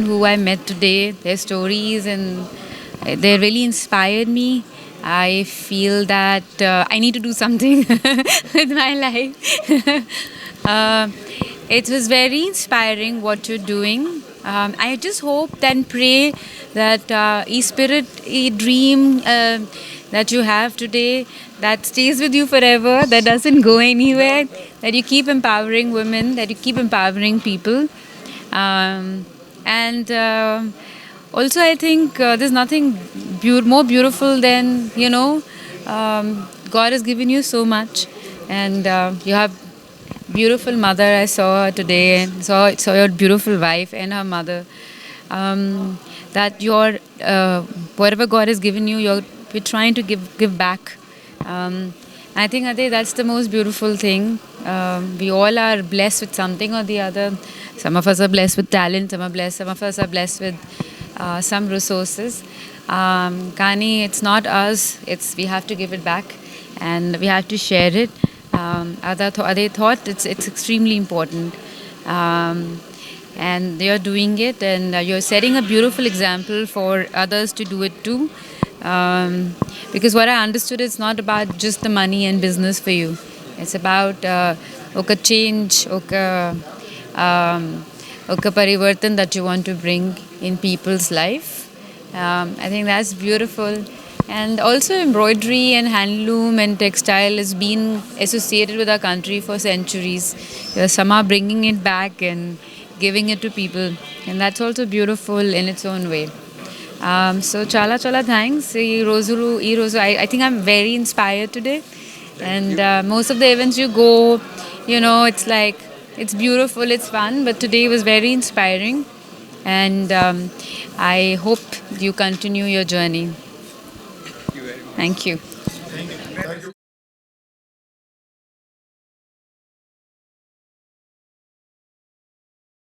who I met today, their stories, and they really inspired me. I feel that I need to do something with my life. uh, it was very inspiring what you're doing. I just hope and pray that e-spirit, e-dream that you have today, that stays with you forever, that doesn't go anywhere, that you keep empowering women, that you keep empowering people. Um, and also, I think there's nothing more beautiful than, God has given you so much, and you have beautiful mother. I saw her today, and saw your beautiful wife and her mother. That your whatever God has given you, you're trying to give back. I think that's the most beautiful thing. We all are blessed with something or the other. Some of us are blessed with talent. Some of us are blessed with some resources. Kani, it's not us. We have to give it back, and we have to share it. They thought it's extremely important. And you're doing it, and you're setting a beautiful example for others to do it too. Because what I understood, it's not about just the money and business for you. It's about oka change, oka parivartan that you want to bring in people's life. I think that's beautiful. And also embroidery and handloom and textile has been associated with our country for centuries. You're somehow bringing it back and giving it to people. And that's also beautiful in its own way. So chala thanks. I think I'm very inspired today. And most of the events you go, it's like, it's beautiful, it's fun. But today was very inspiring. And I hope you continue your journey. Thank you.